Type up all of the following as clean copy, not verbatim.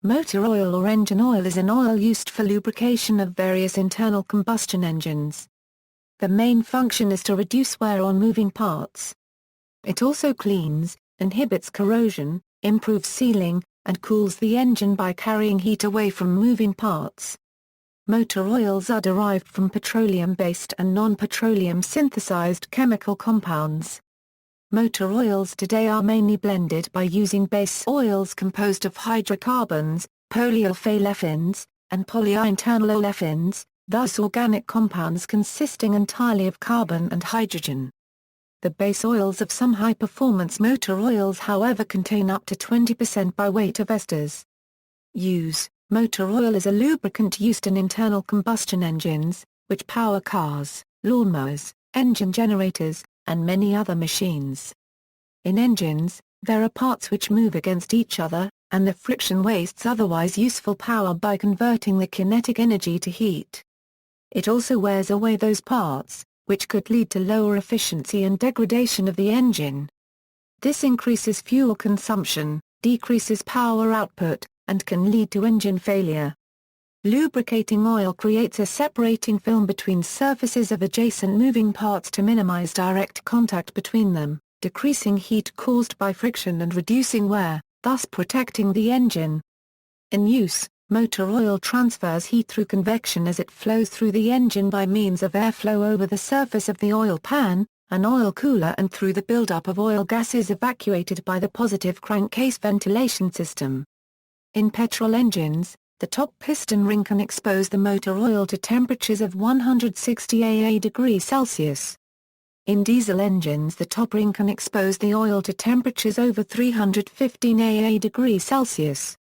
Motor oil or engine oil is an oil used for lubrication of various internal combustion engines. The main function is to reduce wear on moving parts. It also cleans, inhibits corrosion, improves sealing, and cools the engine by carrying heat away from moving parts. Motor oils are derived from petroleum-based and non-petroleum-synthesized chemical compounds. Motor oils today are mainly blended by using base oils composed of hydrocarbons, polyalphaolefins, and polyinternal olefins, thus organic compounds consisting entirely of carbon and hydrogen. The base oils of some high-performance motor oils however contain up to 20% by weight of esters. Use: motor oil is a lubricant used in internal combustion engines, which power cars, lawnmowers, engine generators, and many other machines. In engines, there are parts which move against each other, and the friction wastes otherwise useful power by converting the kinetic energy to heat. It also wears away those parts, which could lead to lower efficiency and degradation of the engine. This increases fuel consumption, decreases power output, and can lead to engine failure. Lubricating oil creates a separating film between surfaces of adjacent moving parts to minimize direct contact between them, decreasing heat caused by friction and reducing wear, thus protecting the engine. In use, motor oil transfers heat through convection as it flows through the engine by means of airflow over the surface of the oil pan, an oil cooler, and through the buildup of oil gases evacuated by the positive crankcase ventilation system. In petrol engines, the top piston ring can expose the motor oil to temperatures of 160 degrees Celsius. In diesel engines, the top ring can expose the oil to temperatures over 315 degrees Celsius.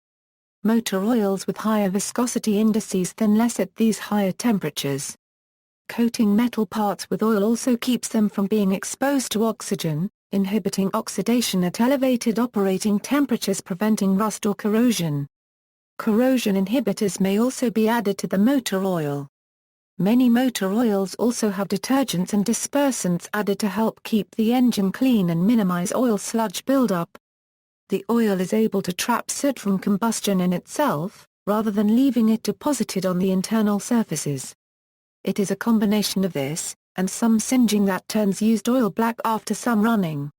Motor oils with higher viscosity indices than less at these higher temperatures. Coating metal parts with oil also keeps them from being exposed to oxygen, inhibiting oxidation at elevated operating temperatures, preventing rust or corrosion. Corrosion inhibitors may also be added to the motor oil. Many motor oils also have detergents and dispersants added to help keep the engine clean and minimize oil sludge buildup. The oil is able to trap soot from combustion in itself, rather than leaving it deposited on the internal surfaces. It is a combination of this, and some singeing that turns used oil black after some running.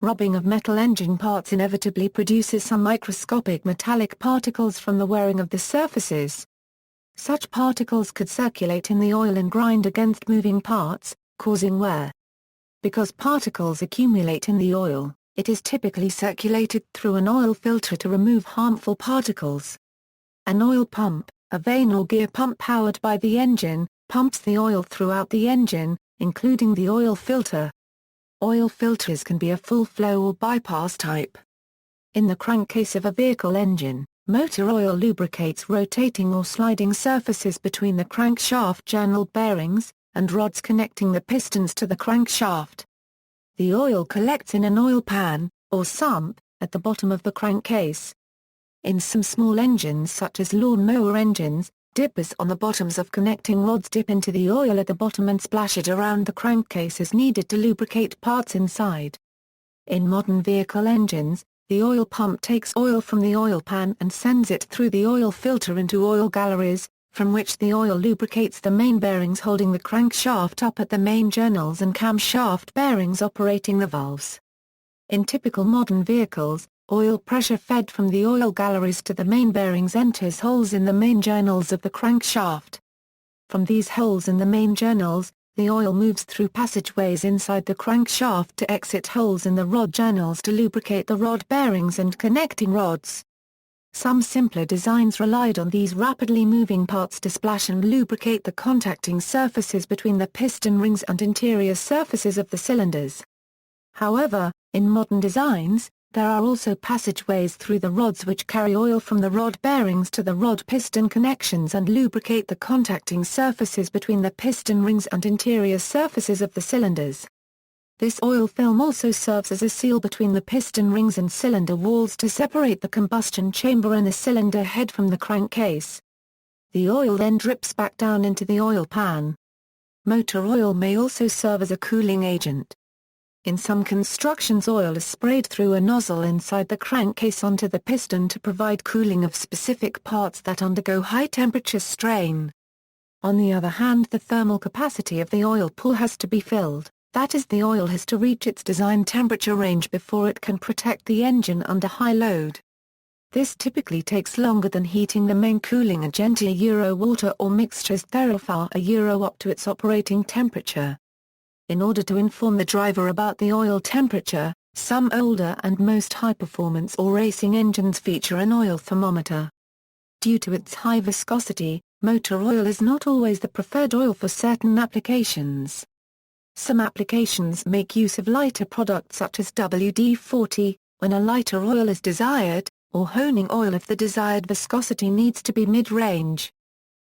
Rubbing of metal engine parts inevitably produces some microscopic metallic particles from the wearing of the surfaces. Such particles could circulate in the oil and grind against moving parts, causing wear. Because particles accumulate in the oil, it is typically circulated through an oil filter to remove harmful particles. An oil pump, a vane or gear pump powered by the engine, pumps the oil throughout the engine, including the oil filter. Oil filters can be a full-flow or bypass type. In the crankcase of a vehicle engine, motor oil lubricates rotating or sliding surfaces between the crankshaft journal bearings, and rods connecting the pistons to the crankshaft. The oil collects in an oil pan, or sump, at the bottom of the crankcase. In some small engines such as lawn-mower engines, dippers on the bottoms of connecting rods dip into the oil at the bottom and splash it around the crankcase as needed to lubricate parts inside. In modern vehicle engines, the oil pump takes oil from the oil pan and sends it through the oil filter into oil galleries, from which the oil lubricates the main bearings holding the crankshaft up at the main journals and camshaft bearings operating the valves. In typical modern vehicles, oil pressure fed from the oil galleries to the main bearings enters holes in the main journals of the crankshaft. From these holes in the main journals, the oil moves through passageways inside the crankshaft to exit holes in the rod journals to lubricate the rod bearings and connecting rods. Some simpler designs relied on these rapidly moving parts to splash and lubricate the contacting surfaces between the piston rings and interior surfaces of the cylinders. However, in modern designs, there are also passageways through the rods which carry oil from the rod bearings to the rod piston connections and lubricate the contacting surfaces between the piston rings and interior surfaces of the cylinders. This oil film also serves as a seal between the piston rings and cylinder walls to separate the combustion chamber and the cylinder head from the crankcase. The oil then drips back down into the oil pan. Motor oil may also serve as a cooling agent. In some constructions, oil is sprayed through a nozzle inside the crankcase onto the piston to provide cooling of specific parts that undergo high-temperature strain. On the other hand, the thermal capacity of the oil pool has to be filled, that is, the oil has to reach its design temperature range before it can protect the engine under high load. This typically takes longer than heating the main cooling agent water or mixtures therefore up to its operating temperature. In order to inform the driver about the oil temperature, some older and most high-performance or racing engines feature an oil thermometer. Due to its high viscosity, motor oil is not always the preferred oil for certain applications. Some applications make use of lighter products such as WD-40, when a lighter oil is desired, or honing oil if the desired viscosity needs to be mid-range.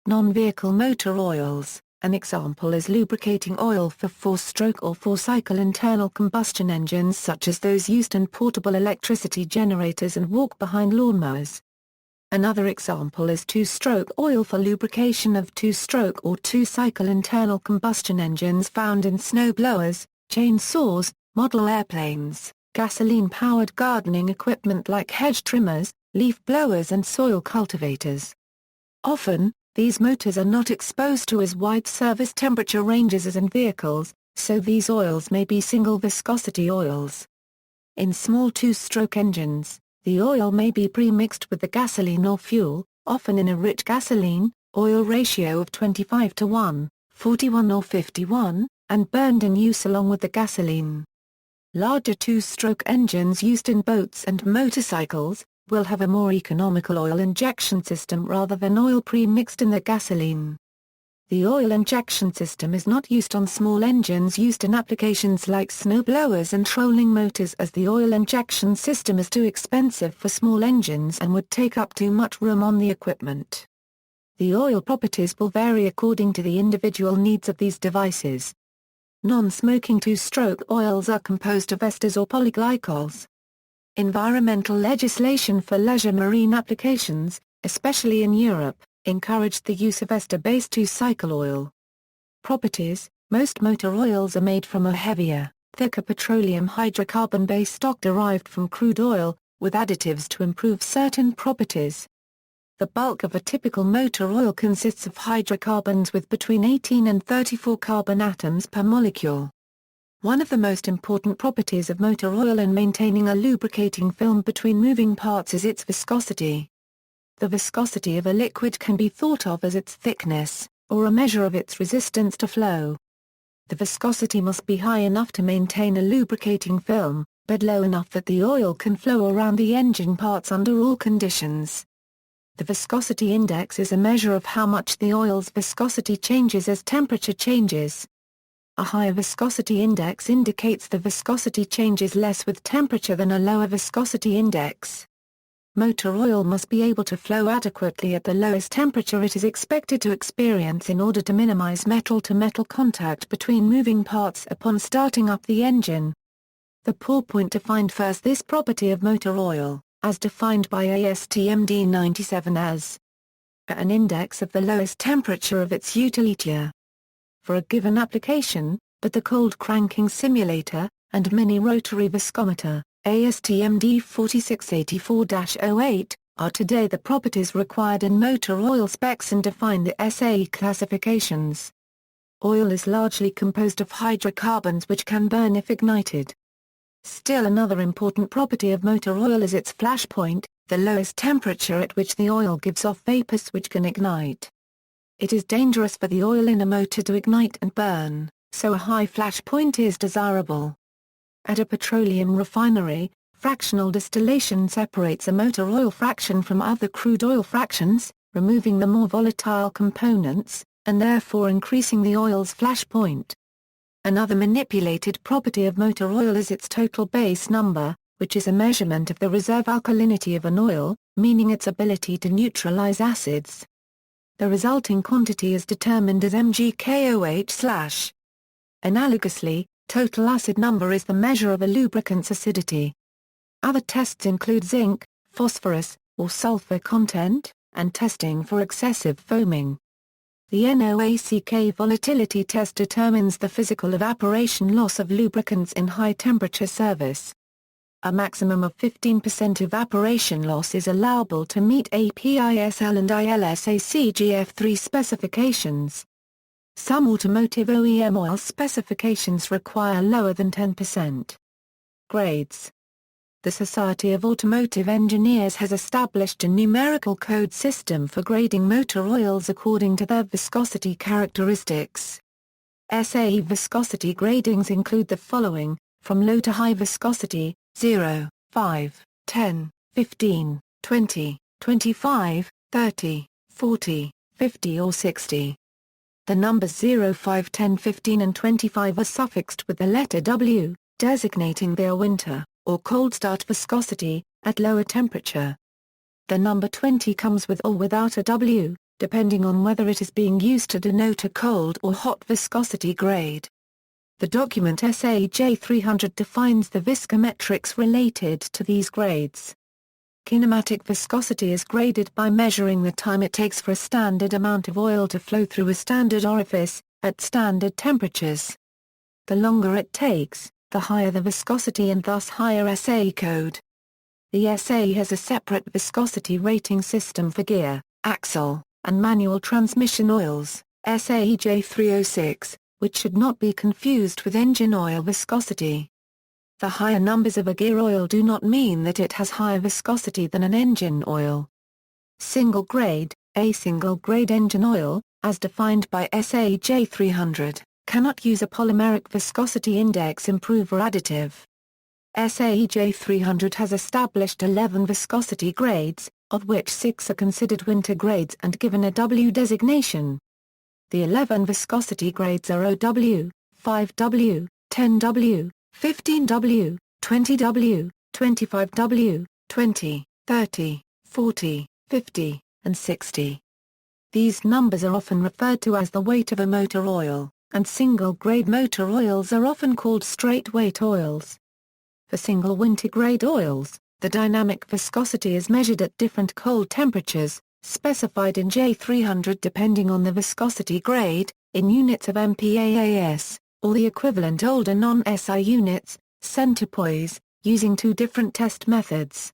Non-vehicle motor oils. An example is lubricating oil for 4-stroke or 4-cycle internal combustion engines such as those used in portable electricity generators and walk-behind lawnmowers. Another example is 2-stroke oil for lubrication of 2-stroke or 2-cycle internal combustion engines found in snowblowers, chainsaws, model airplanes, gasoline-powered gardening equipment like hedge trimmers, leaf blowers and soil cultivators. Often, these motors are not exposed to as wide service temperature ranges as in vehicles, so these oils may be single viscosity oils. In small 2-stroke engines, the oil may be pre-mixed with the gasoline or fuel, often in a rich gasoline-oil ratio of 25:1, 41 or 51, and burned in use along with the gasoline. Larger 2-stroke engines used in boats and motorcycles will have a more economical oil injection system rather than oil pre-mixed in the gasoline. The oil injection system is not used on small engines used in applications like snowblowers and trolling motors, as the oil injection system is too expensive for small engines and would take up too much room on the equipment. The oil properties will vary according to the individual needs of these devices. Non-smoking 2-stroke oils are composed of esters or polyglycols. Environmental legislation for leisure marine applications, especially in Europe, encouraged the use of ester-based 2-cycle oil. Properties: most motor oils are made from a heavier, thicker petroleum hydrocarbon-based stock derived from crude oil, with additives to improve certain properties. The bulk of a typical motor oil consists of hydrocarbons with between 18 and 34 carbon atoms per molecule. One of the most important properties of motor oil in maintaining a lubricating film between moving parts is its viscosity. The viscosity of a liquid can be thought of as its thickness, or a measure of its resistance to flow. The viscosity must be high enough to maintain a lubricating film, but low enough that the oil can flow around the engine parts under all conditions. The viscosity index is a measure of how much the oil's viscosity changes as temperature changes. A higher viscosity index indicates the viscosity changes less with temperature than a lower viscosity index. Motor oil must be able to flow adequately at the lowest temperature it is expected to experience in order to minimize metal-to-metal contact between moving parts upon starting up the engine. The pour point defined first this property of motor oil, as defined by ASTM D97 as an index of the lowest temperature of its utility for a given application, but the cold cranking simulator, and mini-rotary viscometer, ASTM D4684-08, are today the properties required in motor oil specs and define the SAE classifications. Oil is largely composed of hydrocarbons which can burn if ignited. Still, another important property of motor oil is its flash point, the lowest temperature at which the oil gives off vapors which can ignite. It is dangerous for the oil in a motor to ignite and burn, so a high flash point is desirable. At a petroleum refinery, fractional distillation separates a motor oil fraction from other crude oil fractions, removing the more volatile components, and therefore increasing the oil's flash point. Another manipulated property of motor oil is its total base number, which is a measurement of the reserve alkalinity of an oil, meaning its ability to neutralize acids. The resulting quantity is determined as mgKOH/. Analogously, total acid number is the measure of a lubricant's acidity. Other tests include zinc, phosphorus, or sulfur content, and testing for excessive foaming. The NOACK volatility test determines the physical evaporation loss of lubricants in high-temperature service. A maximum of 15% evaporation loss is allowable to meet APISL and ILSACGF3 specifications. Some automotive OEM oil specifications require lower than 10%. Grades. The Society of Automotive Engineers has established a numerical code system for grading motor oils according to their viscosity characteristics. Sae Viscosity Gradings include the following, from low to high viscosity: 0, 5, 10, 15, 20, 25, 30, 40, 50 or 60. The numbers 0, 5, 10, 15 and 25 are suffixed with the letter W, designating their winter or cold start viscosity, at lower temperature. The number 20 comes with or without a W, depending on whether it is being used to denote a cold or hot viscosity grade. The document SAJ 300 defines the viscometrics related to these grades. Kinematic viscosity is graded by measuring the time it takes for a standard amount of oil to flow through a standard orifice, at standard temperatures. The longer it takes, the higher the viscosity and thus higher SA code. The SA has a separate viscosity rating system for gear, axle, and manual transmission oils, SAEJ 306, which should not be confused with engine oil viscosity. The higher numbers of a gear oil do not mean that it has higher viscosity than an engine oil. Single grade, a single grade engine oil, as defined by SAJ 300. Cannot use a polymeric viscosity index improver additive. SAEJ 300 has established 11 viscosity grades, of which 6 are considered winter grades and given a W designation. The 11 viscosity grades are OW, 5W, 10W, 15W, 20W, 25W, 20, 30, 40, 50, and 60. These numbers are often referred to as the weight of a motor oil, and single-grade motor oils are often called straight-weight oils. For single winter-grade oils, the dynamic viscosity is measured at different cold temperatures, specified in J300 depending on the viscosity grade, in units of MPaAs, or the equivalent older non-SI units, centipoise, using two different test methods.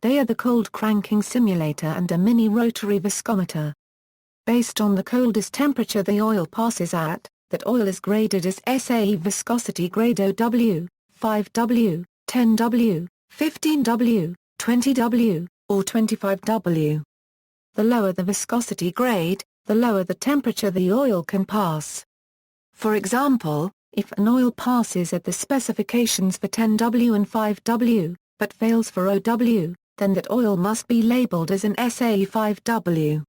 They are the cold cranking simulator and a mini rotary viscometer. Based on the coldest temperature the oil passes at, that oil is graded as Sae Viscosity Grade OW, 5W, 10W, 15W, 20W, or 25W. The lower the viscosity grade, the lower the temperature the oil can pass. For example, if an oil passes at the specifications for 10W and 5W, but fails for OW, then that oil must be labeled as an Sae 5W.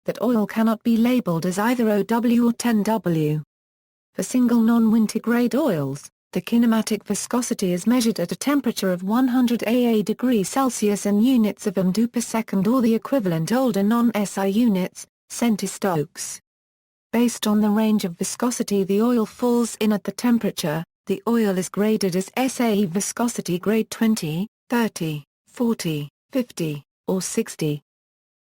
That oil cannot be labeled as either OW or 10W. For single non-winter grade oils, the kinematic viscosity is measured at a temperature of 100 AA degrees Celsius in units of mD per second or the equivalent older non-SI units, centistokes. Based on the range of viscosity the oil falls in at the temperature, the oil is graded as Sae Viscosity Grade 20, 30, 40, 50, or 60.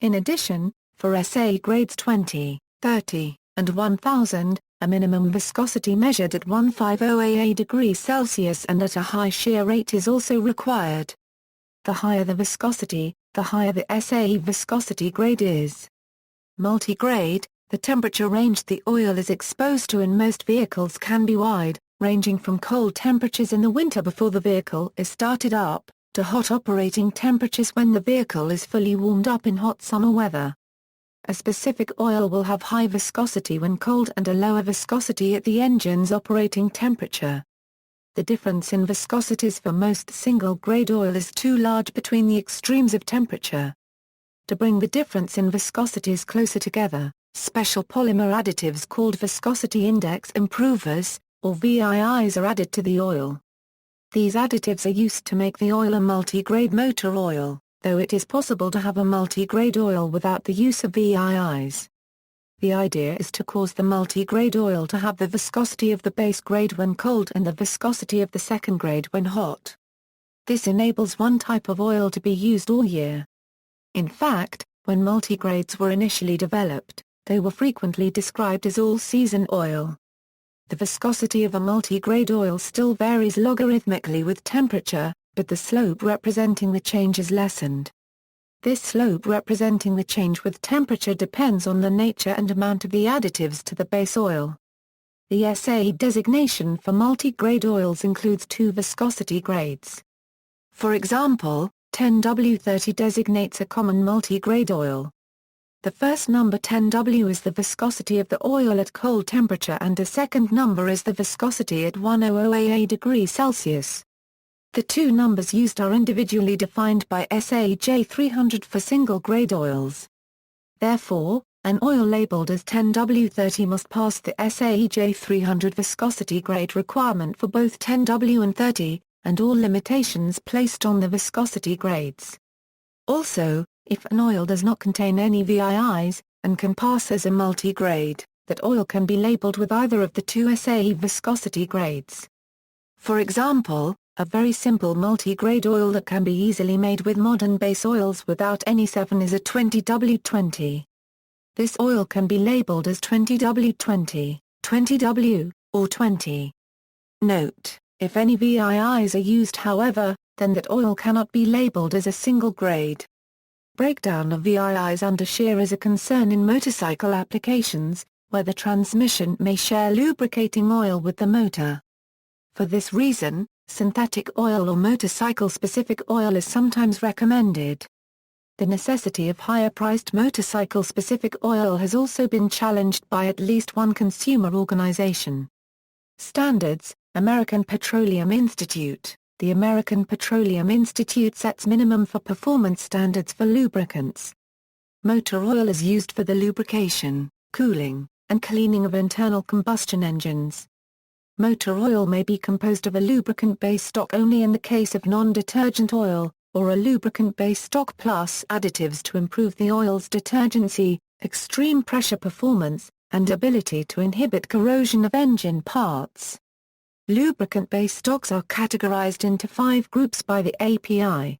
In addition, for SA grades 20, 30, and 1000, a minimum viscosity measured at 150 AA degrees Celsius and at a high shear rate is also required. The higher the viscosity, the higher the Sae viscosity grade is. Multi-grade, the temperature range the oil is exposed to in most vehicles can be wide, ranging from cold temperatures in the winter before the vehicle is started up, to hot operating temperatures when the vehicle is fully warmed up in hot summer weather. A specific oil will have high viscosity when cold and a lower viscosity at the engine's operating temperature. The difference in viscosities for most single-grade oil is too large between the extremes of temperature. To bring the difference in viscosities closer together, special polymer additives called Viscosity Index improvers, or VIIs are added to the oil. These additives are used to make the oil a multi-grade motor oil, though it is possible to have a multi-grade oil without the use of VIIs. The idea is to cause the multi-grade oil to have the viscosity of the base grade when cold and the viscosity of the second grade when hot. This enables one type of oil to be used all year. In fact, when multigrades were initially developed, they were frequently described as all-season oil. The viscosity of a multi-grade oil still varies logarithmically with temperature, but the slope representing the change is lessened. This slope representing the change with temperature depends on the nature and amount of the additives to the base oil. The SAE designation for multi-grade oils includes two viscosity grades. For example, 10W30 designates a common multi-grade oil. The first number 10W is the viscosity of the oil at cold temperature and the second number is the viscosity at 100 degrees Celsius. The two numbers used are individually defined by SAE 300 for single-grade oils. Therefore, an oil labeled as 10W30 must pass the SAE 300 viscosity grade requirement for both 10W and 30, and all limitations placed on the viscosity grades. Also, if an oil does not contain any VIIs, and can pass as a multi-grade, that oil can be labeled with either of the two SAE viscosity grades. For example, a very simple multi-grade oil that can be easily made with modern base oils without any 7 is a 20W20. This oil can be labeled as 20W20, 20W, or 20. Note, if any VIIs are used however, then that oil cannot be labeled as a single grade. Breakdown of VIIs under shear is a concern in motorcycle applications, where the transmission may share lubricating oil with the motor. For this reason, synthetic oil or motorcycle-specific oil is sometimes recommended. The necessity of higher-priced motorcycle-specific oil has also been challenged by at least one consumer organization. Standards: American Petroleum Institute. The American Petroleum Institute sets minimum for performance standards for lubricants. Motor oil is used for the lubrication, cooling, and cleaning of internal combustion engines. Motor oil may be composed of a lubricant-based stock only in the case of non-detergent oil, or a lubricant-based stock plus additives to improve the oil's detergency, extreme pressure performance, and ability to inhibit corrosion of engine parts. Lubricant-based stocks are categorized into 5 groups by the API.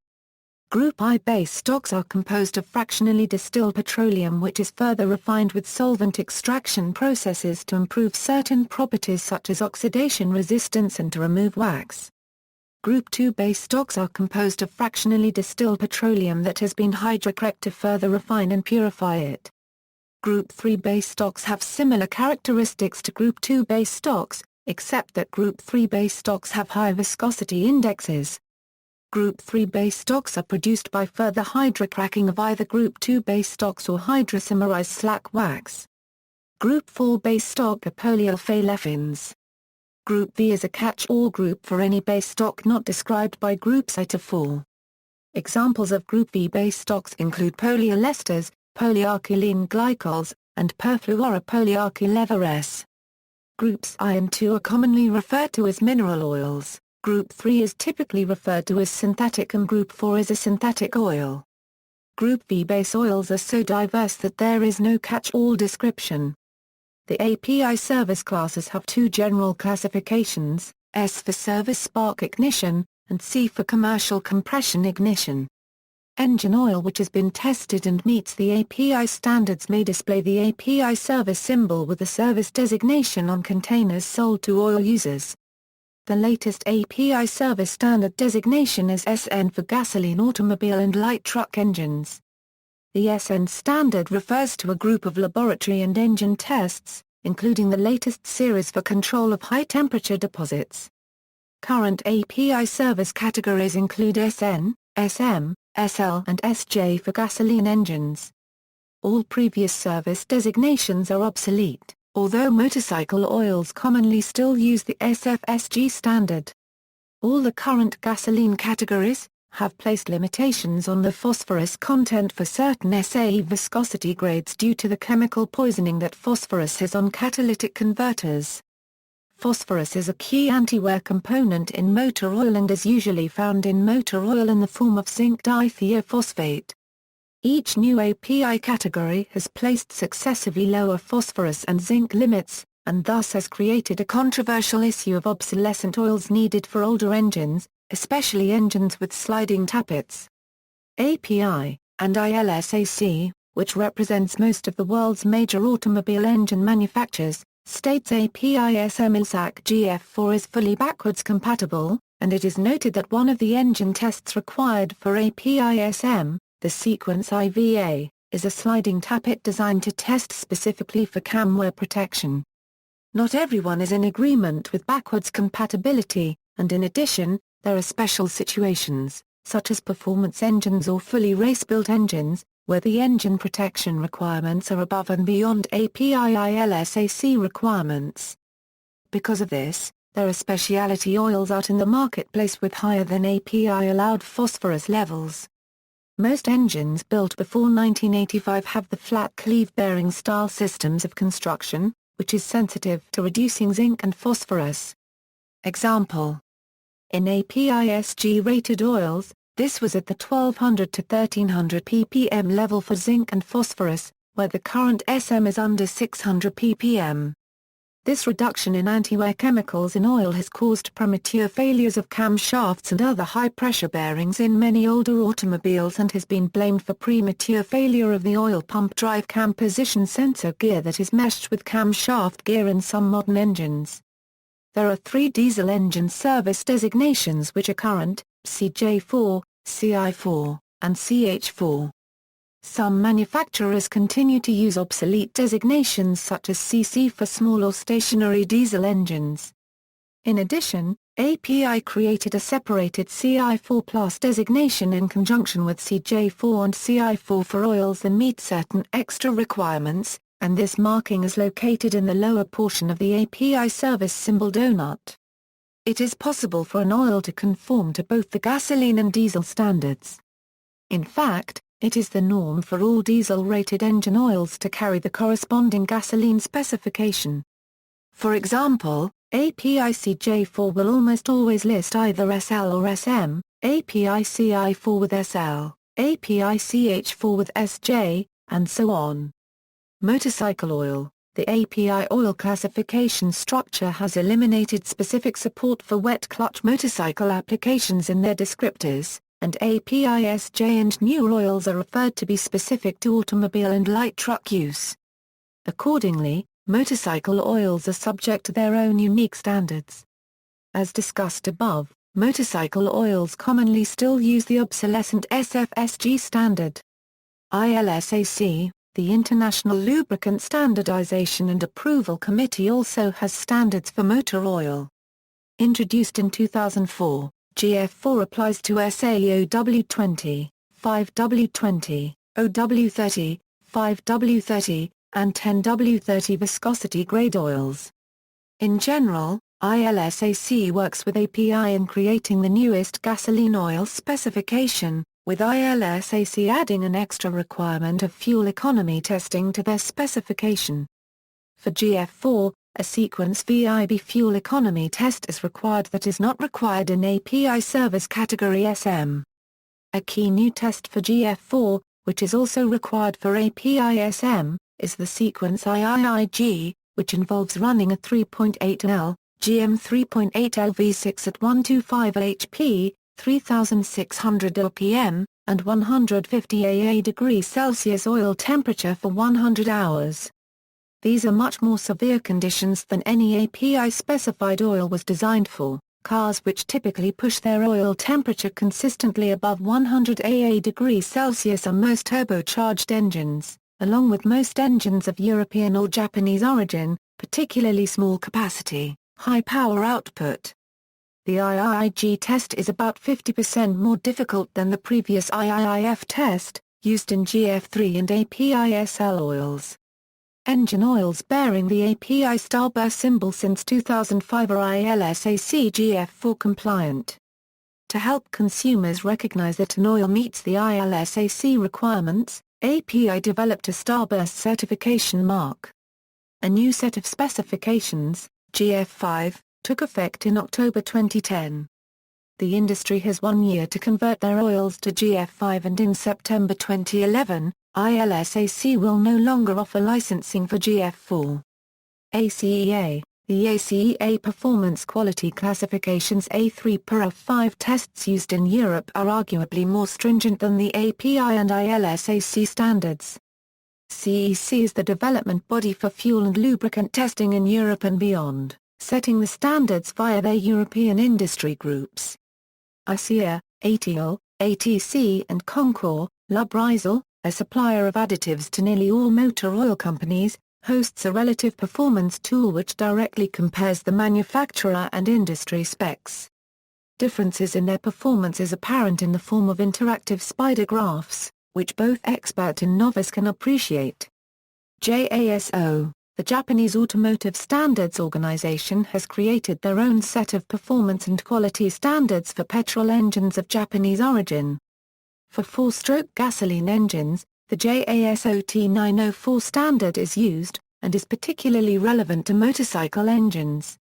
Group I-based stocks are composed of fractionally distilled petroleum which is further refined with solvent extraction processes to improve certain properties such as oxidation resistance and to remove wax. Group II-based stocks are composed of fractionally distilled petroleum that has been hydrocracked to further refine and purify it. Group III-based stocks have similar characteristics to Group II-based stocks, except that Group III-based stocks have high viscosity indexes. Group III-based stocks are produced by further hydrocracking of either Group II-based stocks or hydrosymerized slack wax. Group IV-based stock are polyalphaolefins. Group V is a catch-all group for any base stock not described by groups I to IV. Examples of Group V-based stocks include polyesters, polyalkylene glycols, and perfluoropolyalkylethers. Groups I and II are commonly referred to as mineral oils. Group III is typically referred to as synthetic and Group IV is a synthetic oil. Group V base oils are so diverse that there is no catch-all description. The API service classes have 2 general classifications, S for service spark ignition, and C for commercial compression ignition. Engine oil which has been tested and meets the API standards may display the API service symbol with the service designation on containers sold to oil users. The latest API service standard designation is SN for gasoline automobile and light truck engines. The SN standard refers to a group of laboratory and engine tests, including the latest series for control of high-temperature deposits. Current API service categories include SN, SM, SL and SJ for gasoline engines. All previous service designations are obsolete, although motorcycle oils commonly still use the SFSG standard. All the current gasoline categories have placed limitations on the phosphorus content for certain SAE viscosity grades due to the chemical poisoning that phosphorus has on catalytic converters. Phosphorus is a key anti-wear component in motor oil and is usually found in motor oil in the form of zinc dithiophosphate. Each new API category has placed successively lower phosphorus and zinc limits, and thus has created a controversial issue of obsolescent oils needed for older engines, especially engines with sliding tappets. API and ILSAC which represents most of the world's major automobile engine manufacturers, states APISM ILSAC GF4 is fully backwards compatible, and it is noted that one of the engine tests required for APISM, the sequence IVA, is a sliding tappet designed to test specifically for cam wear protection. Not everyone is in agreement with backwards compatibility, and in addition, there are special situations, such as performance engines or fully race-built engines, where the engine protection requirements are above and beyond API-ILSAC requirements. Because of this, there are specialty oils out in the marketplace with higher than API-allowed phosphorus levels. Most engines built before 1985 have the flat cleave bearing style systems of construction, which is sensitive to reducing zinc and phosphorus. Example: in API-SG-rated oils, this was at the 1200 to 1300 ppm level for zinc and phosphorus, where the current SM is under 600 ppm. This reduction in anti-wear chemicals in oil has caused premature failures of camshafts and other high-pressure bearings in many older automobiles and has been blamed for premature failure of the oil pump drive cam position sensor gear that is meshed with camshaft gear in some modern engines. There are 3 diesel engine service designations which are current: CJ4, CI4, and CH4. Some manufacturers continue to use obsolete designations such as CC for small or stationary diesel engines. In addition, API created a separated CI4+ designation in conjunction with CJ4 and CI4 for oils that meet certain extra requirements, and this marking is located in the lower portion of the API service symbol donut. It is possible for an oil to conform to both the gasoline and diesel standards. In fact, it is the norm for all diesel-rated engine oils to carry the corresponding gasoline specification. For example, API CJ4 will almost always list either SL or SM, API CI4 with SL, API CH4 with SJ, and so on. Motorcycle oil: the API oil classification structure has eliminated specific support for wet clutch motorcycle applications in their descriptors, and API-SJ and newer oils are referred to be specific to automobile and light truck use. Accordingly, motorcycle oils are subject to their own unique standards. As discussed above, motorcycle oils commonly still use the obsolescent SFSG standard. ILSAC, the International Lubricant Standardization and Approval Committee, also has standards for motor oil. Introduced in 2004, GF4 applies to SAOW20, 5W20, OW30, 5W30, and 10W30 viscosity grade oils. In general, ILSAC works with API in creating the newest gasoline oil specification, with ILSAC adding an extra requirement of fuel economy testing to their specification. For GF4, a sequence VIB fuel economy test is required that is not required in API service category SM. A key new test for GF4, which is also required for API SM, is the sequence IIIG, which involves running a 3.8 L, GM 3.8 L V6 at 125 HP, 3600 rpm, and 150 AA°C oil temperature for 100 hours. These are much more severe conditions than any API-specified oil was designed for. Cars which typically push their oil temperature consistently above 100 AA°C are most turbocharged engines, along with most engines of European or Japanese origin, particularly small capacity, high power output. The IIIG test is about 50% more difficult than the previous IIIF test, used in GF3 and API-SL oils. Engine oils bearing the API starburst symbol since 2005 are ILSAC GF4 compliant. To help consumers recognize that an oil meets the ILSAC requirements, API developed a starburst certification mark. A new set of specifications, GF5, took effect in October 2010. The industry has 1 year to convert their oils to GF5, and in September 2011, ILSAC will no longer offer licensing for GF4. ACEA. The ACEA Performance Quality Classifications A3 per F5 tests used in Europe are arguably more stringent than the API and ILSAC standards. CEC is the development body for fuel and lubricant testing in Europe and beyond, setting the standards via their European industry groups. ICEA, ATL, ATC and Concor, Lubrizol, a supplier of additives to nearly all motor oil companies, hosts a relative performance tool which directly compares the manufacturer and industry specs. Differences in their performance is apparent in the form of interactive spider graphs, which both expert and novice can appreciate. JASO, the Japanese Automotive Standards Organization, has created their own set of performance and quality standards for petrol engines of Japanese origin. For four-stroke gasoline engines, the JASO T904 standard is used, and is particularly relevant to motorcycle engines.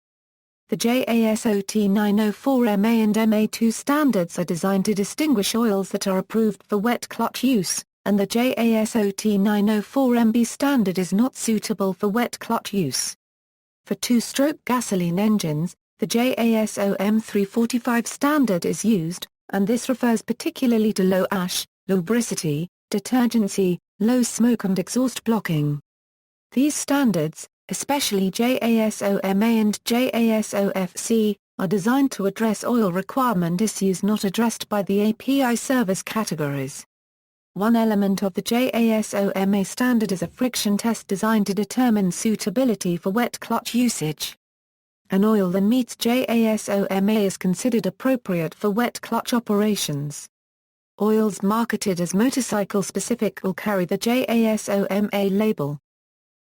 The JASO T904 MA and MA2 standards are designed to distinguish oils that are approved for wet clutch use, and the JASO T904 MB standard is not suitable for wet clutch use. For two-stroke gasoline engines, the JASO M345 standard is used, and this refers particularly to low ash, lubricity, detergency, low smoke and exhaust blocking. These standards, especially JASO MA and JASO FC, are designed to address oil requirement issues not addressed by the API service categories. One element of the JASO MA standard is a friction test designed to determine suitability for wet clutch usage. An oil that meets JASO MA is considered appropriate for wet clutch operations. Oils marketed as motorcycle-specific will carry the JASO MA label.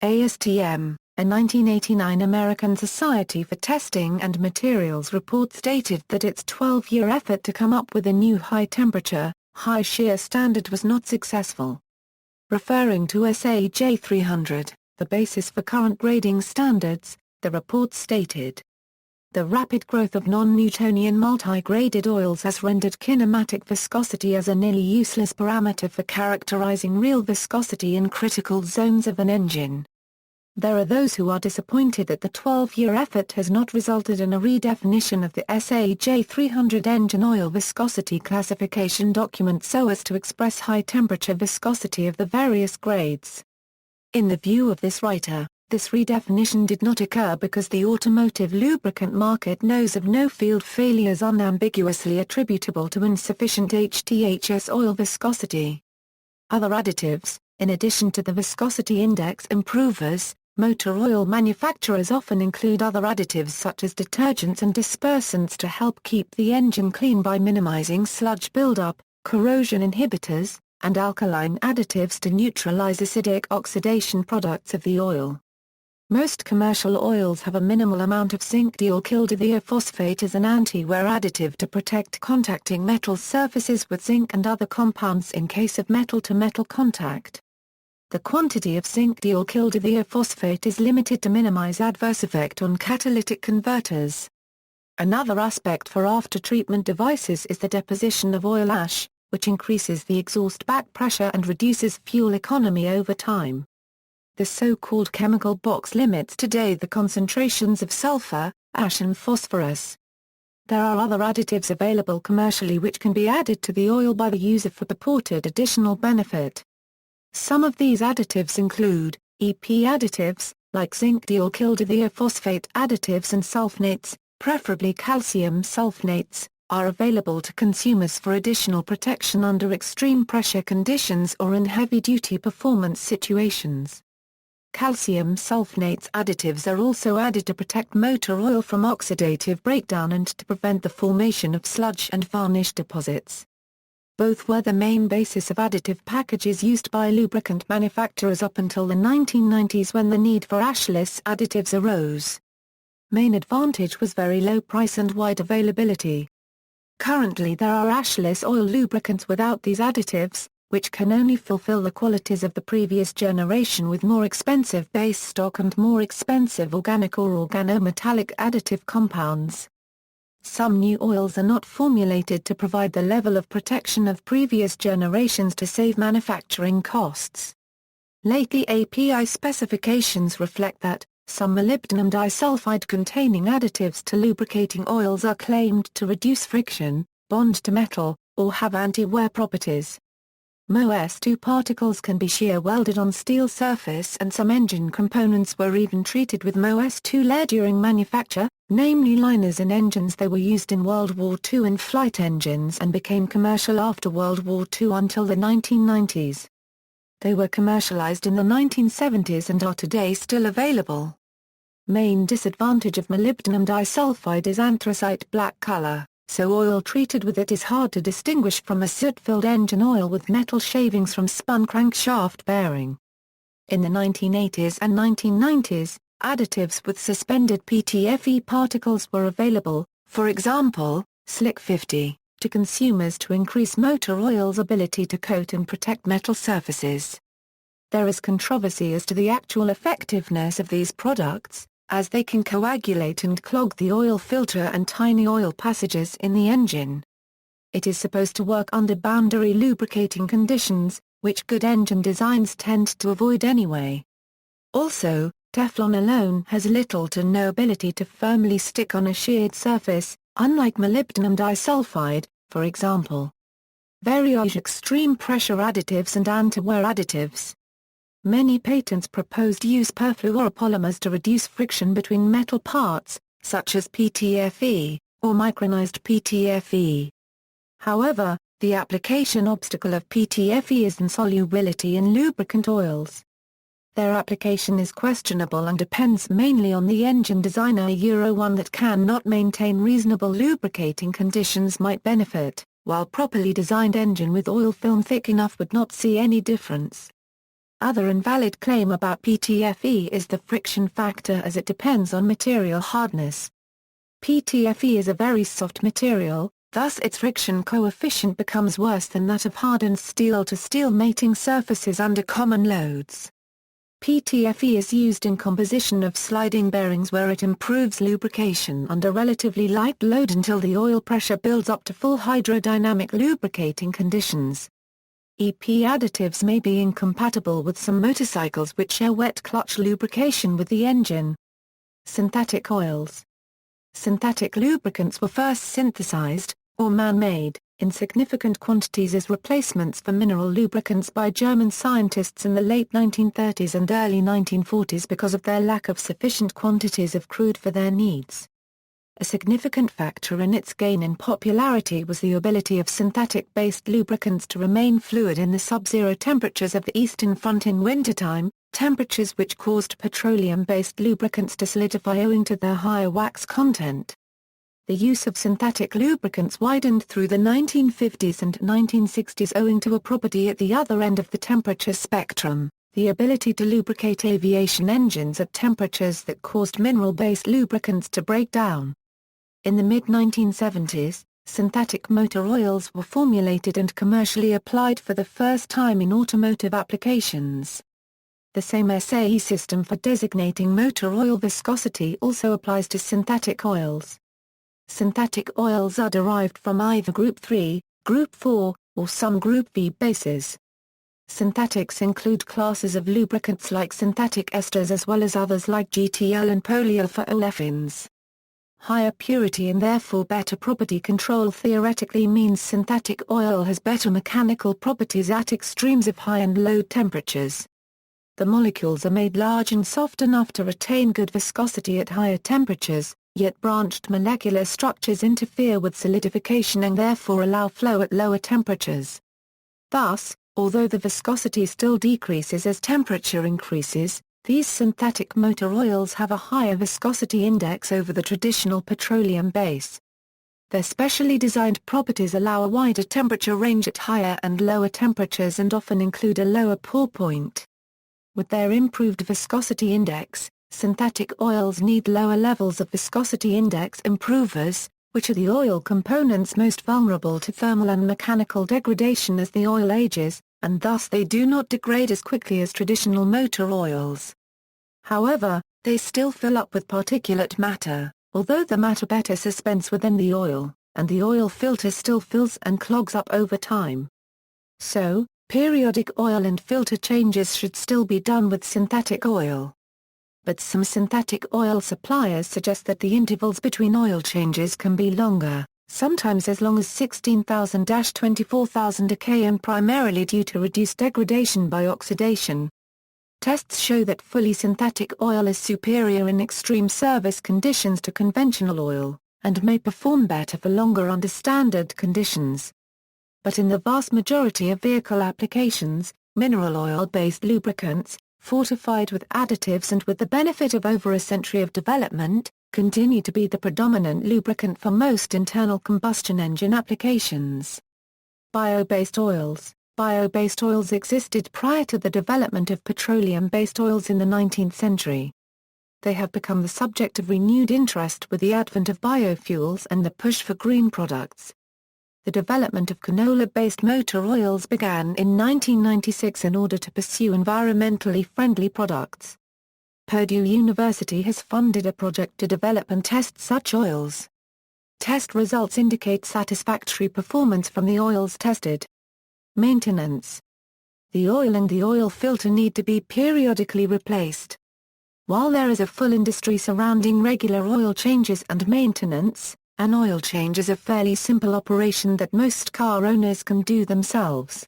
ASTM, a 1989 American Society for Testing and Materials report stated that its 12-year effort to come up with a new high-temperature, high-shear standard was not successful. Referring to SAJ 300, the basis for current grading standards, the report stated, "The rapid growth of non-Newtonian multi-graded oils has rendered kinematic viscosity as a nearly useless parameter for characterizing real viscosity in critical zones of an engine. There are those who are disappointed that the 12-year effort has not resulted in a redefinition of the SAJ 300 engine oil viscosity classification document so as to express high-temperature viscosity of the various grades." In the view of this writer, this redefinition did not occur because the automotive lubricant market knows of no field failures unambiguously attributable to insufficient HTHS oil viscosity. Other additives, in addition to the viscosity index improvers, motor oil manufacturers often include other additives such as detergents and dispersants to help keep the engine clean by minimizing sludge buildup, corrosion inhibitors, and alkaline additives to neutralize acidic oxidation products of the oil. Most commercial oils have a minimal amount of zinc dialkyl-phosphate as an anti-wear additive to protect contacting metal surfaces with zinc and other compounds in case of metal-to-metal contact. The quantity of zinc dialkyl-phosphate is limited to minimize adverse effect on catalytic converters. Another aspect for after-treatment devices is the deposition of oil ash, which increases the exhaust back pressure and reduces fuel economy over time. The so-called chemical box limits today the concentrations of sulfur, ash and phosphorus. There are other additives available commercially which can be added to the oil by the user for purported additional benefit. Some of these additives include EP additives, like zinc dialkyl-phosphate additives and sulfonates, preferably calcium sulfonates, are available to consumers for additional protection under extreme pressure conditions or in heavy-duty performance situations. Calcium sulfonates additives are also added to protect motor oil from oxidative breakdown and to prevent the formation of sludge and varnish deposits. Both were the main basis of additive packages used by lubricant manufacturers up until the 1990s when the need for ashless additives arose. Main advantage was very low price and wide availability. Currently there are ashless oil lubricants without these additives, which can only fulfill the qualities of the previous generation with more expensive base stock and more expensive organic or organometallic additive compounds. Some new oils are not formulated to provide the level of protection of previous generations to save manufacturing costs. Lately API specifications reflect that some molybdenum disulfide containing additives to lubricating oils are claimed to reduce friction, bond to metal, or have anti-wear properties. MOS2 particles can be shear welded on steel surface, and some engine components were even treated with MOS2 lead during manufacture, namely liners in engines. They were used in World War II in flight engines and became commercial after World War II until the 1990s. They were commercialized in the 1970s and are today still available. Main disadvantage of molybdenum disulfide is anthracite black color, so oil treated with it is hard to distinguish from a soot-filled engine oil with metal shavings from spun crankshaft bearing. In the 1980s and 1990s, additives with suspended PTFE particles were available, for example, Slick 50, to consumers to increase motor oil's ability to coat and protect metal surfaces. There is controversy as to the actual effectiveness of these products, as they can coagulate and clog the oil filter and tiny oil passages in the engine. It is supposed to work under boundary lubricating conditions, which good engine designs tend to avoid anyway. Also, Teflon alone has little to no ability to firmly stick on a sheared surface, unlike molybdenum disulfide, for example. Various extreme pressure additives and anti-wear additives. Many patents proposed use perfluoropolymers to reduce friction between metal parts, such as PTFE, or micronized PTFE. However, the application obstacle of PTFE is insolubility in lubricant oils. Their application is questionable and depends mainly on the engine designer. One that cannot maintain reasonable lubricating conditions might benefit, while properly designed engine with oil film thick enough would not see any difference. Other invalid claim about PTFE is the friction factor, as it depends on material hardness. PTFE is a very soft material, thus its friction coefficient becomes worse than that of hardened steel to steel mating surfaces under common loads. PTFE is used in composition of sliding bearings where it improves lubrication under relatively light load until the oil pressure builds up to full hydrodynamic lubricating conditions. EP additives may be incompatible with some motorcycles which share wet clutch lubrication with the engine. Synthetic oils. Synthetic lubricants were first synthesized, or man-made, in significant quantities as replacements for mineral lubricants by German scientists in the late 1930s and early 1940s because of their lack of sufficient quantities of crude for their needs. A significant factor in its gain in popularity was the ability of synthetic-based lubricants to remain fluid in the sub-zero temperatures of the Eastern Front in wintertime, temperatures which caused petroleum-based lubricants to solidify owing to their higher wax content. The use of synthetic lubricants widened through the 1950s and 1960s owing to a property at the other end of the temperature spectrum, the ability to lubricate aviation engines at temperatures that caused mineral-based lubricants to break down. In the mid-1970s, synthetic motor oils were formulated and commercially applied for the first time in automotive applications. The same SAE system for designating motor oil viscosity also applies to synthetic oils. Synthetic oils are derived from either Group 3, Group 4, or some Group V bases. Synthetics include classes of lubricants like synthetic esters as well as others like GTL and polyalphaolefins. Higher purity and therefore better property control theoretically means synthetic oil has better mechanical properties at extremes of high and low temperatures. The molecules are made large and soft enough to retain good viscosity at higher temperatures, yet branched molecular structures interfere with solidification and therefore allow flow at lower temperatures. Thus, although the viscosity still decreases as temperature increases, these synthetic motor oils have a higher viscosity index over the traditional petroleum base. Their specially designed properties allow a wider temperature range at higher and lower temperatures and often include a lower pour point. With their improved viscosity index, synthetic oils need lower levels of viscosity index improvers, which are the oil components most vulnerable to thermal and mechanical degradation as the oil ages, and thus they do not degrade as quickly as traditional motor oils. However, they still fill up with particulate matter, although the matter better suspends within the oil, and the oil filter still fills and clogs up over time. So, periodic oil and filter changes should still be done with synthetic oil. But some synthetic oil suppliers suggest that the intervals between oil changes can be longer, sometimes as long as 16,000–24,000 km, primarily due to reduced degradation by oxidation. Tests show that fully synthetic oil is superior in extreme service conditions to conventional oil, and may perform better for longer under standard conditions. But in the vast majority of vehicle applications, mineral oil-based lubricants, fortified with additives and with the benefit of over a century of development, continue to be the predominant lubricant for most internal combustion engine applications. Bio-based oils. Bio-based oils existed prior to the development of petroleum-based oils in the 19th century. They have become the subject of renewed interest with the advent of biofuels and the push for green products. The development of canola-based motor oils began in 1996 in order to pursue environmentally friendly products. Purdue University has funded a project to develop and test such oils. Test results indicate satisfactory performance from the oils tested. Maintenance. The oil and the oil filter need to be periodically replaced. While there is a full industry surrounding regular oil changes and maintenance, an oil change is a fairly simple operation that most car owners can do themselves.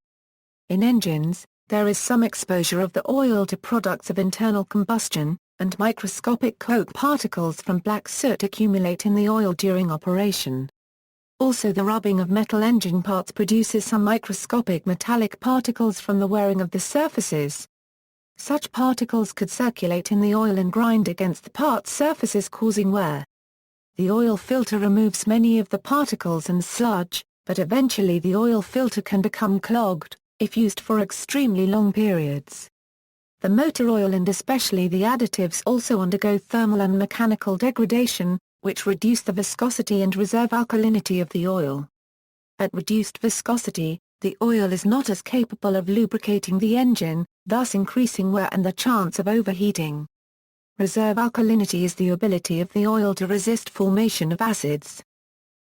In engines, there is some exposure of the oil to products of internal combustion, and microscopic coke particles from black soot accumulate in the oil during operation. Also, the rubbing of metal engine parts produces some microscopic metallic particles from the wearing of the surfaces. Such particles could circulate in the oil and grind against the part's surfaces, causing wear. The oil filter removes many of the particles and sludge, but eventually the oil filter can become clogged, if used for extremely long periods. The motor oil and especially the additives also undergo thermal and mechanical degradation, which reduce the viscosity and reserve alkalinity of the oil. At reduced viscosity, the oil is not as capable of lubricating the engine, thus increasing wear and the chance of overheating. Reserve alkalinity is the ability of the oil to resist formation of acids.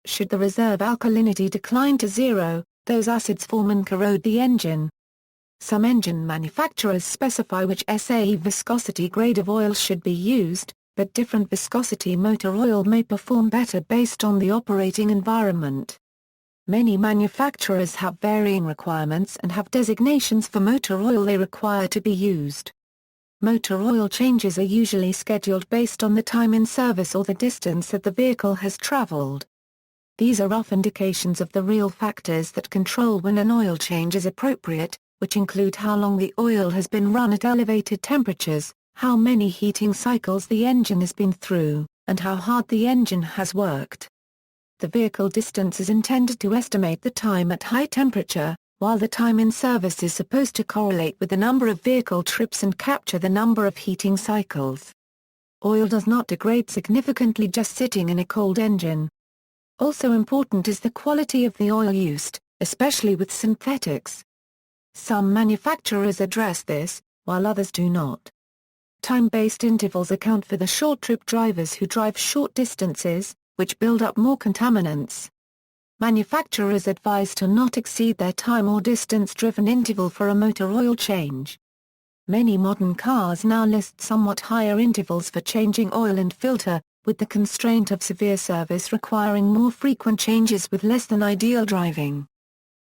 Should the reserve alkalinity decline to zero, those acids form and corrode the engine. Some engine manufacturers specify which Sae viscosity grade of oil should be used, but different viscosity motor oil may perform better based on the operating environment. Many manufacturers have varying requirements and have designations for motor oil they require to be used. Motor oil changes are usually scheduled based on the time in service or the distance that the vehicle has traveled. These are rough indications of the real factors that control when an oil change is appropriate, which include how long the oil has been run at elevated temperatures, how many heating cycles the engine has been through, and how hard the engine has worked. The vehicle distance is intended to estimate the time at high temperature, while the time in service is supposed to correlate with the number of vehicle trips and capture the number of heating cycles. Oil does not degrade significantly just sitting in a cold engine. Also important is the quality of the oil used, especially with synthetics. Some manufacturers address this, while others do not. Time-based intervals account for the short-trip drivers who drive short distances, which build up more contaminants. Manufacturers advise to not exceed their time or distance-driven interval for a motor oil change. Many modern cars now list somewhat higher intervals for changing oil and filter, with the constraint of severe service requiring more frequent changes with less than ideal driving.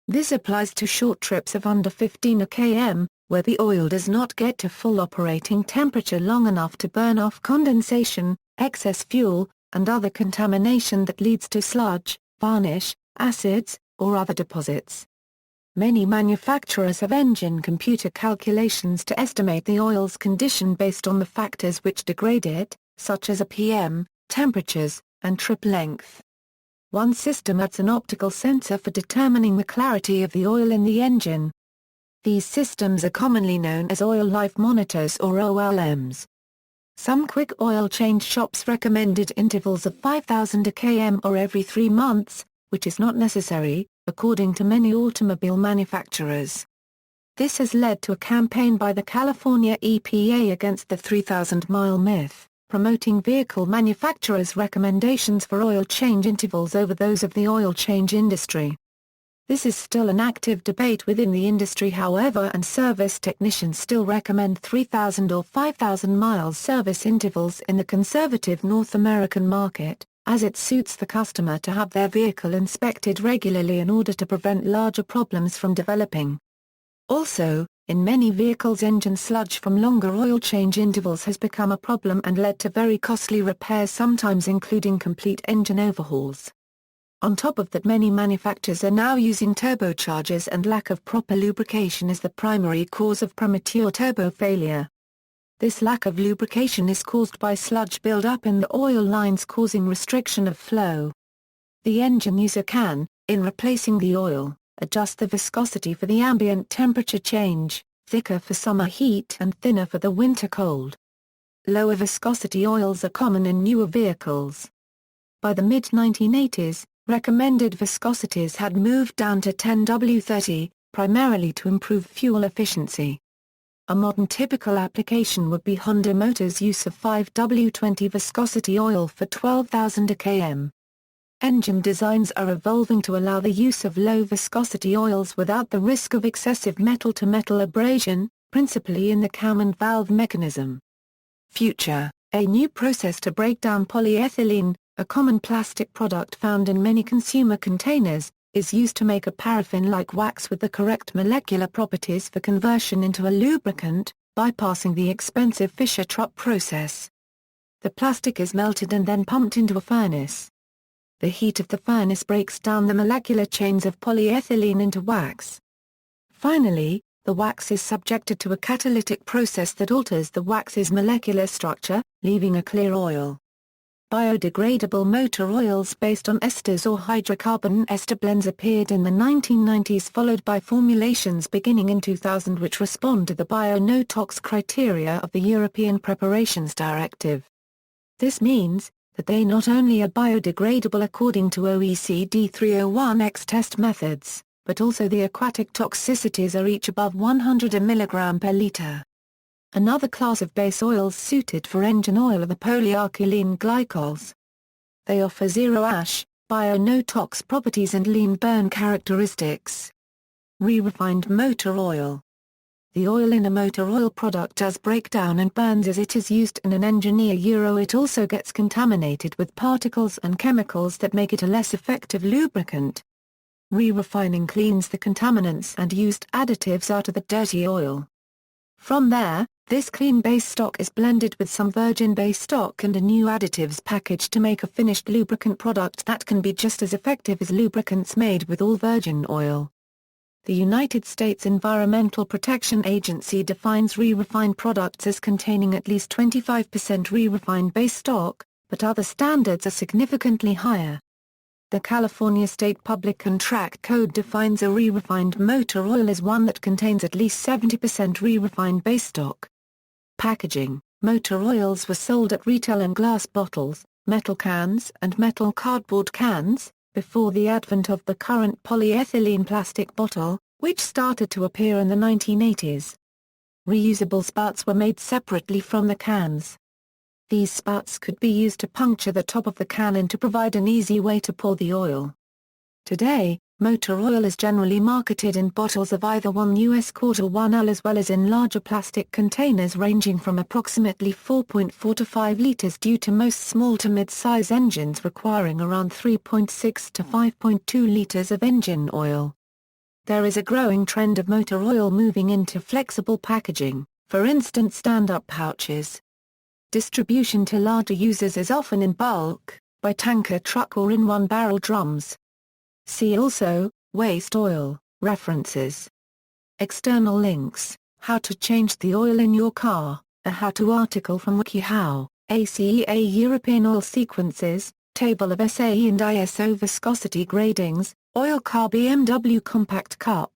This applies to short trips of under 15 km, where the oil does not get to full operating temperature long enough to burn off condensation, excess fuel, and other contamination that leads to sludge, varnish, acids, or other deposits. Many manufacturers have engine computer calculations to estimate the oil's condition based on the factors which degrade it, such as RPM, temperatures, and trip length. One system adds an optical sensor for determining the clarity of the oil in the engine. These systems are commonly known as oil life monitors or OLMs. Some quick oil change shops recommended intervals of 5,000 km or every 3 months, which is not necessary, according to many automobile manufacturers. This has led to a campaign by the California EPA against the 3,000-mile myth, promoting vehicle manufacturers' recommendations for oil change intervals over those of the oil change industry. This is still an active debate within the industry, however, and service technicians still recommend 3,000 or 5,000 miles service intervals in the conservative North American market, as it suits the customer to have their vehicle inspected regularly in order to prevent larger problems from developing. Also, in many vehicles engine sludge from longer oil change intervals has become a problem and led to very costly repairs, sometimes including complete engine overhauls. On top of that, many manufacturers are now using turbochargers, and lack of proper lubrication is the primary cause of premature turbo failure. This lack of lubrication is caused by sludge build-up in the oil lines, causing restriction of flow. The engine user can, in replacing the oil, adjust the viscosity for the ambient temperature change, thicker for summer heat and thinner for the winter cold. Lower viscosity oils are common in newer vehicles. By the mid-1980s, recommended viscosities had moved down to 10W30, primarily to improve fuel efficiency. A modern typical application would be Honda Motors' use of 5W20 viscosity oil for 12,000 km. Engine designs are evolving to allow the use of low viscosity oils without the risk of excessive metal-to-metal abrasion, principally in the cam and valve mechanism. Future: a new process to break down polyethylene, a common plastic product found in many consumer containers, is used to make a paraffin-like wax with the correct molecular properties for conversion into a lubricant, bypassing the expensive Fischer-Tropsch process. The plastic is melted and then pumped into a furnace. The heat of the furnace breaks down the molecular chains of polyethylene into wax. Finally, the wax is subjected to a catalytic process that alters the wax's molecular structure, leaving a clear oil. Biodegradable motor oils based on esters or hydrocarbon ester blends appeared in the 1990s, followed by formulations beginning in 2000 which respond to the bio-no-tox criteria of the European Preparations Directive. This means that they not only are biodegradable according to OECD 301X test methods, but also the aquatic toxicities are each above 100 mg per liter. Another class of base oils suited for engine oil are the polyalkylene glycols. They offer zero ash, bio-no-tox properties and lean burn characteristics. Re-refined motor oil. The oil in a motor oil product does break down and burns as it is used in an engine. It also gets contaminated with particles and chemicals that make it a less effective lubricant. Re-refining cleans the contaminants and used additives out of the dirty oil. From there, this clean base stock is blended with some virgin base stock and a new additives package to make a finished lubricant product that can be just as effective as lubricants made with all virgin oil. The United States Environmental Protection Agency defines re-refined products as containing at least 25% re-refined base stock, but other standards are significantly higher. The California State Public Contract Code defines a re-refined motor oil as one that contains at least 70% re-refined base stock. Packaging: motor oils were sold at retail in glass bottles, metal cans and metal cardboard cans, before the advent of the current polyethylene plastic bottle, which started to appear in the 1980s. Reusable spouts were made separately from the cans. These spouts could be used to puncture the top of the can and to provide an easy way to pour the oil. Today, motor oil is generally marketed in bottles of either 1 US quart or 1 L, as well as in larger plastic containers ranging from approximately 4.4 to 5 liters, due to most small to mid-size engines requiring around 3.6 to 5.2 liters of engine oil. There is a growing trend of motor oil moving into flexible packaging, for instance stand-up pouches. Distribution to larger users is often in bulk, by tanker truck or in one-barrel drums. See also, waste oil, references. External links: How to change the oil in your car, a how-to article from WikiHow, ACEA European Oil Sequences, Table of SAE and ISO Viscosity Gradings, Oil Car BMW Compact Cup.